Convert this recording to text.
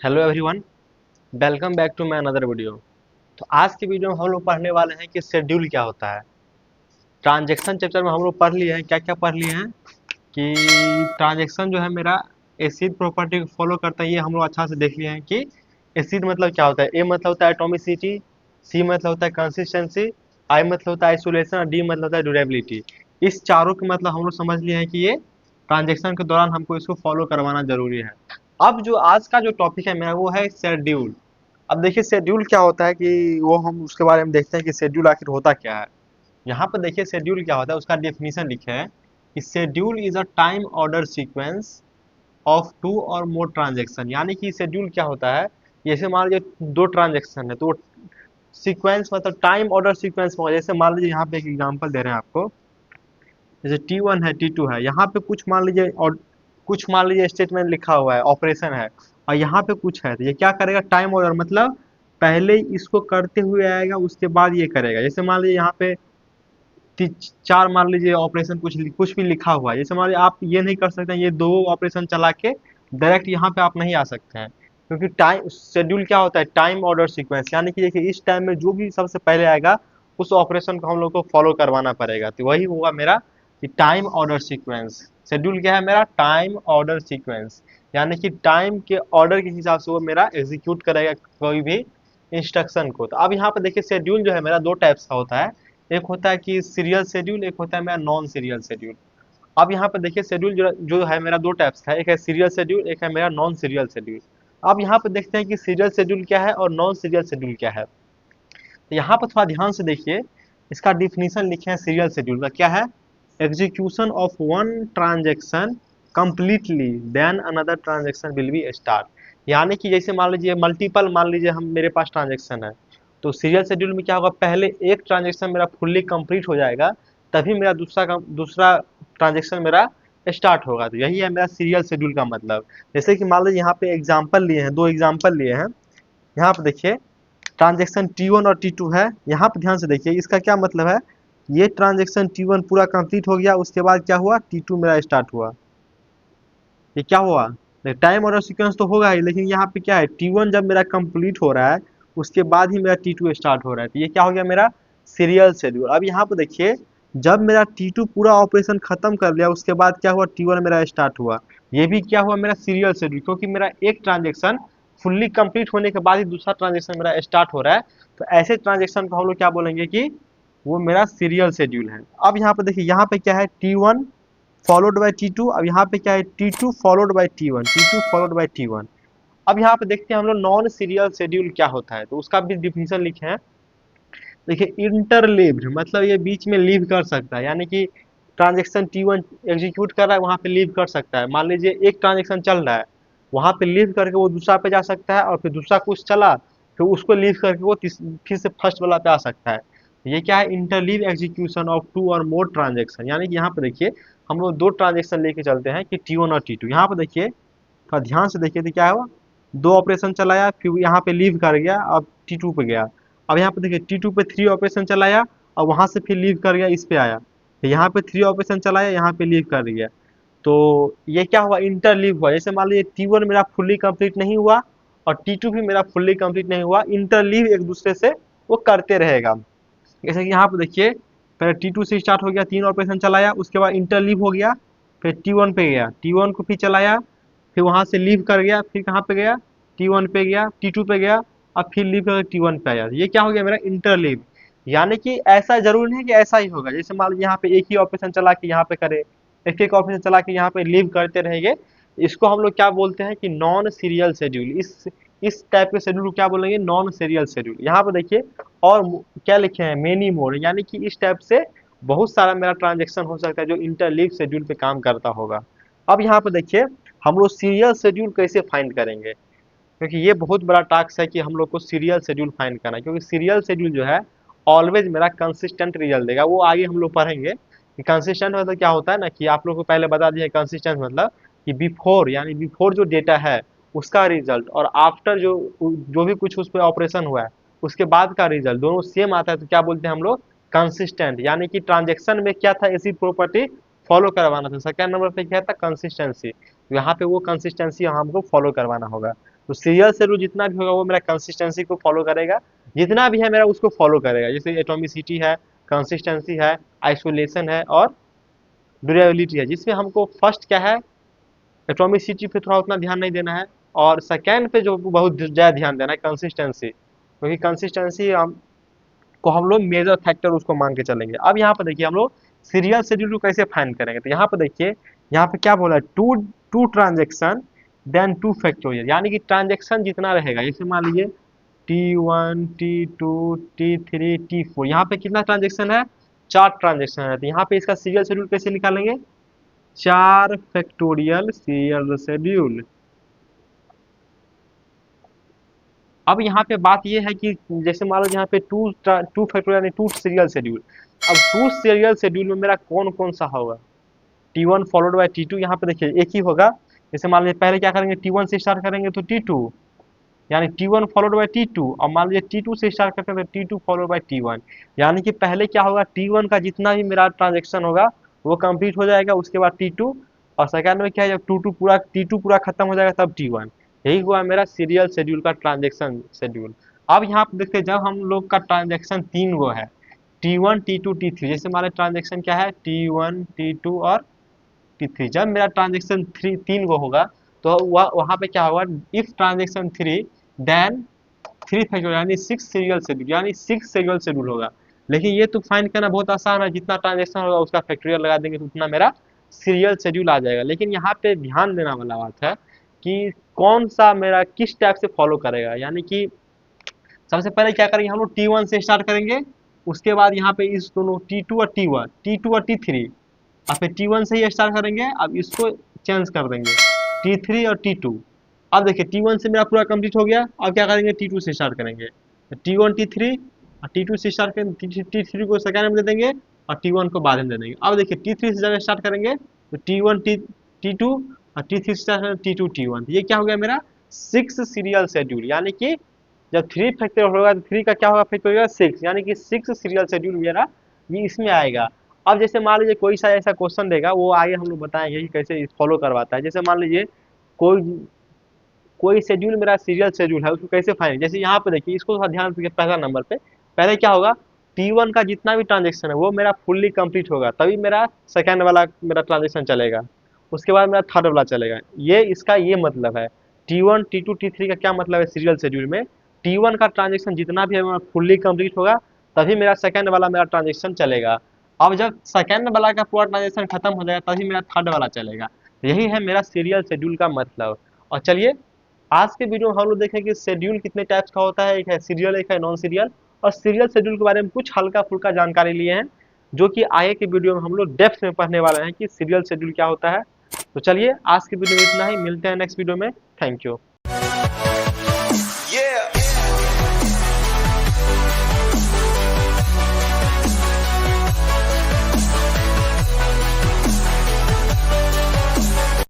Hello everyone, welcome back to my another video. तो आज की वीडियो में हम लोग पढ़ने वाले हैं कि शेड्यूल क्या होता है। ट्रांजैक्शन चैप्टर में हम लोग पढ़ लिए हैं, क्या क्या पढ़ लिए हैं कि ट्रांजैक्शन जो है मेरा एसिड प्रॉपर्टी को फॉलो करता है। ये हम लोग अच्छा से देख लिए हैं कि एसिड मतलब क्या होता है। ए मतलब होता है एटॉमिसिटी, सी मतलब होता है कंसिस्टेंसी, आई मतलब होता है आइसोलेशन और डी मतलब होता है ड्यूरेबिलिटी। इस चारों के मतलब हम लोग समझ लिए हैं कि ये ट्रांजैक्शन के दौरान हमको इसको फॉलो करवाना जरूरी है। अब जो आज का जो टॉपिक है मेरा वो है शेड्यूल। अब देखिए शेड्यूल क्या होता है कि वो हम उसके बारे में देखते हैं कि शेड्यूल आखिर होता क्या है। यहाँ पर देखिए शेड्यूल क्या होता है, उसका डेफिनेशन लिखे है कि schedule is a time order sequence of two or more transaction. यानी कि शेड्यूल क्या होता है, जैसे मान लीजिए दो ट्रांजेक्शन है तो सीक्वेंस मतलब टाइम ऑर्डर सीक्वेंस में, जैसे मान लीजिए यहाँ पे एक एग्जांपल दे रहे हैं आपको। जैसे T1 है T2 है, यहाँ पे कुछ मान लीजिए और कुछ मान लीजिए स्टेटमेंट लिखा हुआ है, ऑपरेशन है, और यहाँ पे कुछ है तो ये क्या करेगा, टाइम ऑर्डर मतलब पहले इसको करते हुए आएगा उसके बाद ये करेगा। जैसे मान लीजिए यहाँ पे चार मान लीजिए ऑपरेशन कुछ भी लिखा हुआ है, जैसे मान लीजिए आप ये नहीं कर सकते हैं, ये दो ऑपरेशन चला के डायरेक्ट यहाँ पे आप नहीं आ सकते हैं, क्योंकि टाइम शेड्यूल क्या होता है, टाइम ऑर्डर सीक्वेंस। यानी कि देखिए इस टाइम में जो भी सबसे पहले आएगा उस ऑपरेशन को हम लोग को फॉलो करवाना पड़ेगा, तो वही हुआ मेरा कि टाइम ऑर्डर सीक्वेंस। शेड्यूल क्या है मेरा, टाइम ऑर्डर सीक्वेंस। यानी कि टाइम के ऑर्डर के हिसाब से वो मेरा एग्जीक्यूट करेगा कोई भी इंस्ट्रक्शन को। तो अब यहाँ पे देखिए शेड्यूल जो है मेरा दो टाइप्स का होता है। एक होता है कि सीरियल शेड्यूल, एक होता है मेरा नॉन सीरियल शेड्यूल। अब यहाँ पर देखिए शेड्यूल जो है मेरा दो टाइप्स का है, एक है सीरियल शेड्यूल, एक है मेरा नॉन सीरियल शेड्यूल। अब यहाँ पर देखते हैं कि सीरियल शेड्यूल क्या है और नॉन सीरियल शेड्यूल क्या है। तो यहाँ पर थोड़ा ध्यान से देखिए, इसका डिफिनीशन लिखे हैं सीरियल शेड्यूल का, क्या है, execution of one transaction completely then another transaction will be start. यानी कि जैसे मान लीजिए मल्टीपल, मान लीजिए हम मेरे पास ट्रांजेक्शन है, तो सीरियल शेड्यूल में क्या होगा, पहले एक ट्रांजेक्शन मेरा फुल्ली कंप्लीट हो जाएगा तभी मेरा दूसरा ट्रांजेक्शन मेरा स्टार्ट होगा। तो यही है मेरा सीरियल शेड्यूल का मतलब। जैसे कि मान लीजिए यहाँ पे एग्जाम्पल लिए हैं, दो एग्जाम्पल लिए हैं। यहाँ पे देखिए ट्रांजेक्शन T1 और T2 है। यहाँ पे ध्यान से देखिए इसका क्या मतलब है, ये ट्रांजेक्शन T1 पूरा कंप्लीट हो गया, उसके बाद क्या हुआ, T2 मेरा स्टार्ट हुआ। ये क्या हुआ, टाइम ऑर्डर सीक्वेंस तो होगा ही, लेकिन यहाँ पे क्या है, T1 जब मेरा कंप्लीट हो रहा है उसके बाद ही मेरा T2 स्टार्ट हो रहा है, तो ये क्या हो गया मेरा सीरियल शेड्यूल। अब यहाँ पे देखिए जब मेरा T2 पूरा ऑपरेशन खत्म कर लिया उसके बाद क्या हुआ, T1 मेरा स्टार्ट हुआ। ये भी क्या हुआ मेरा सीरियल शेड्यूल, क्योंकि मेरा एक ट्रांजेक्शन फुल्ली कंप्लीट होने के बाद ही दूसरा ट्रांजेक्शन मेरा स्टार्ट हो रहा है। तो ऐसे ट्रांजेक्शन को हम लोग क्या बोलेंगे कि वो मेरा सीरियल शेड्यूल है। अब यहाँ पे देखिए, यहाँ पे क्या है, T1 फॉलोड बाय T2। अब यहाँ पे क्या है, T2 followed by T1, T2 followed by T1। अब यहाँ पे देखते हैं हम लोग नॉन सीरियल शेड्यूल क्या होता है, तो उसका भी डिफिनीशन लिखे हैं। देखिए इंटरलीव्ड मतलब ये बीच में लीव कर सकता है, यानी कि ट्रांजेक्शन T1 एग्जीक्यूट कर रहा है वहाँ पे लीव कर सकता है। मान लीजिए एक ट्रांजेक्शन चल रहा है, वहाँ पे लीव करके वो दूसरा पे जा सकता है, और फिर दूसरा कुछ चला फिर उसको लीव करके वो फिर से फर्स्ट वाला पे आ सकता है। ये क्या है, interleave execution of two or more transaction. यानी कि यहाँ पे देखिए हम लोग दो ट्रांजेक्शन लेके चलते हैं कि T1 और T2। यहाँ पे देखिए थोड़ा ध्यान से देखिए तो क्या हुआ, दो ऑपरेशन चलाया फिर यहाँ पे लीव कर गया, अब T2 पे गया। अब यहाँ पे देखिए T2 पे थ्री ऑपरेशन चलाया और वहाँ से फिर लीव कर गया, इस पे आया, फिर यहाँ पे थ्री ऑपरेशन चलाया, यहाँ पे लीव कर गया। तो ये क्या हुआ, इंटर लीव हुआ। जैसे मान लीजिए T1 मेरा फुल्ली कंप्लीट नहीं हुआ और T2 भी मेरा फुल्ली कंप्लीट नहीं हुआ, इंटर लीव एक दूसरे से वो करते रहेगा। जैसे कि यहाँ पे देखिए पहले T2 से स्टार्ट हो गया, तीन ऑपरेशन चलाया, उसके बाद इंटर लीव हो गया, फिर T1 पे गया, T1 को फिर चलाया, फिर वहाँ से लीव कर गया, फिर कहाँ पे गया, T1 पे गया, T2 पे गया, अब फिर लीव करके T1 पे आया। ये क्या हो गया मेरा इंटर लीव। यानी कि ऐसा जरूरी नहीं है कि ऐसा ही होगा, जैसे मान लीजिए यहाँ पे एक ही ऑपरेशन चला के यहाँ पे करे, एक एक ऑपरेशन चला के यहाँ पे लीव करते रहेंगे, इसको हम लोग क्या बोलते हैं कि नॉन सीरियल शेड्यूल। इस टाइप के शेड्यूल को क्या बोलेंगे, नॉन सीरियल शेड्यूल। यहाँ पे देखिए और क्या लिखे हैं, मेनी मोड। यानी कि इस टाइप से बहुत सारा मेरा ट्रांजेक्शन हो सकता है जो इंटरलीव शेड्यूल पे काम करता होगा। अब यहाँ पे देखिए हम लोग सीरियल शेड्यूल कैसे फाइंड करेंगे, क्योंकि ये बहुत बड़ा टास्क है कि हम लोग को सीरियल शेड्यूल फाइंड करना है, क्योंकि सीरियल शेड्यूल जो है ऑलवेज मेरा कंसिस्टेंट रिजल्ट देगा। वो आगे हम लोग पढ़ेंगे कि कंसिस्टेंट मतलब क्या होता है ना, कि आप लोग को पहले बता दिया कंसिस्टेंट मतलब कि बिफोर, यानी बिफोर जो डेटा है उसका रिजल्ट और आफ्टर जो भी कुछ उस पर ऑपरेशन हुआ है उसके बाद का रिजल्ट दोनों सेम आता है, तो क्या बोलते हैं हम लोग, कंसिस्टेंट। यानी कि ट्रांजेक्शन में क्या था, ऐसी प्रॉपर्टी फॉलो करवाना था। सेकंड नंबर पे क्या था, कंसिस्टेंसी। तो यहाँ पे वो कंसिस्टेंसी हमको फॉलो करवाना होगा। तो सीरियल शेड्यूल जितना भी होगा वो मेरा कंसिस्टेंसी को फॉलो करेगा, जितना भी है मेरा उसको फॉलो करेगा। जैसे एटॉमिसिटी है, कंसिस्टेंसी है, आइसोलेशन है और ड्यूरेबिलिटी है, जिसमें हमको फर्स्ट क्या है, एटॉमिसिटी पे थोड़ा उतना ध्यान नहीं देना है, और सेकेंड पे जो बहुत ज़्यादा ध्यान देना है कंसिस्टेंसी, क्योंकि कंसिस्टेंसी को हम लोग मेजर फैक्टर उसको मान के चलेंगे। अब यहाँ पर देखिए हम लोग सीरियल शेड्यूल को कैसे फाइंड करेंगे, तो यहाँ पर देखिए, यहाँ पे क्या बोला है, two two transaction then two factorial, यानी कि ट्रांजेक्शन जितना रहेगा, जैसे मान लीजिए T1 T2 T3 T4, यहाँ पे कितना ट्रांजेक्शन है, 4 ट्रांजेक्शन है। तो यहाँ पे इसका सीरियल शेड्यूल कैसे निकालेंगे, 4 फैक्टोरियल सीरियल शेड्यूल। अब यहाँ पे बात ये है कि जैसे मान लो यहाँ पे टू टू फैक्टोरियल यानी टू सीरियल शेड्यूल। अब टू सीरियल शेड्यूल में मेरा कौन कौन सा होगा, T1 फॉलोड बाय T2, यहाँ पे देखिए एक ही होगा। जैसे मान लीजिए पहले क्या करेंगे, T1 से स्टार्ट करेंगे तो T2, यानी T1 फॉलोड बाय T2, और मान लीजिए T2 से स्टार्ट करते हैं तो T2 फॉलोड बाय T1, यानी कि पहले क्या होगा, T1 का जितना भी मेरा ट्रांजेक्शन होगा वो कंप्लीट हो जाएगा, उसके बाद T2, और सेकंड में क्या है, जब T2 पूरा खत्म हो जाएगा तब T1। यही हुआ मेरा सीरियल शेड्यूल का ट्रांजेक्शन शेड्यूल। अब यहाँ पे देखते हैं, जब हम लोग का ट्रांजेक्शन 3 गो है, T1 T2 T3, जैसे हमारा ट्रांजेक्शन क्या है, T1 T2 और T3, जब मेरा ट्रांजेक्शन 3 गो होगा तो वहाँ पे क्या होगा, इफ ट्रांजेक्शन 3 देन 3 फैक्टोरियल यानी 6 सीरियल शेड्यूल, यानी 6 सीरियल शेड्यूल होगा। लेकिन ये तो फाइंड करना बहुत आसान है, जितना ट्रांजेक्शन होगा उसका फैक्टोरियल लगा देंगे तो उतना मेरा सीरियल शेड्यूल आ जाएगा। लेकिन यहाँ पे ध्यान देना वाला बात है कि कौन सा मेरा किस टाइप से फॉलो करेगा, यानी कि सबसे पहले क्या करेंगे, हम लोग T1 से स्टार्ट करेंगे, उसके बाद यहाँ पे इस दोनों T2 और T1 T2 और T3, और फिर T1 से ही स्टार्ट करेंगे, अब इसको चेंज कर देंगे T3 और T2। अब देखिए T1 से मेरा पूरा कंप्लीट हो गया, अब क्या करेंगे, T2 से स्टार्ट करेंगे, T1 T3 और T2 से स्टार्ट करेंगे, T3 को सेकेंड में दे देंगे और T1 को बाद में दे देंगे। अब देखिए T3 से जब स्टार्ट करेंगे तो T1 T2 और T3 से स्टार्ट करेंगे T2 T1, ये क्या हो गया मेरा 6 सीरियल शेड्यूल। यानी कि जब 3 फैक्टोरियल होगा तो 3 का क्या होगा फैक्टोरियल 6, यानी कि 6 सीरियल शेड्यूल मेरा ये इसमें आएगा। अब जैसे मान लीजिए कोई सा ऐसा क्वेश्चन देगा, वो आगे हम लोग बताएंगे कि कैसे फॉलो करवाता है। जैसे मान लीजिए कोई कोई शेड्यूल मेरा सीरियल शेड्यूल है, उसको कैसे फाइंड, जैसे यहाँ पे देखिए, इसको थोड़ा ध्यान रखिए। पहला नंबर पे पहले क्या होगा, T1 का जितना भी ट्रांजेक्शन है वो मेरा फुल्ली कंप्लीट होगा, तभी मेरा सेकेंड वाला मेरा ट्रांजेक्शन चलेगा, उसके बाद मेरा थर्ड वाला चलेगा। ये इसका ये मतलब है, T1 T2 T3 का क्या मतलब है सीरियल शेड्यूल में, T1 का ट्रांजेक्शन जितना भी है फुल्ली कंप्लीट होगा, तभी मेरा सेकेंड वाला मेरा ट्रांजेक्शन चलेगा। अब जब सेकेंड वाला का पूरा ट्रांजेक्शन खत्म हो जाएगा तभी मेरा थर्ड वाला चलेगा। यही है मेरा सीरियल शेड्यूल का मतलब। और चलिए आज के वीडियो में हम लोग देखें कि शेड्यूल कितने टाइप्स का होता है, एक है सीरियल, एक है नॉन सीरियल, और सीरियल शेड्यूल के बारे में कुछ हल्का फुल्का जानकारी लिए हैं, जो कि आगे के वीडियो में हम लोग डेप्थ में पढ़ने वाले हैं कि सीरियल शेड्यूल क्या होता है। तो चलिए आज की वीडियो में इतना ही, मिलते हैं नेक्स्ट वीडियो में। Thank you.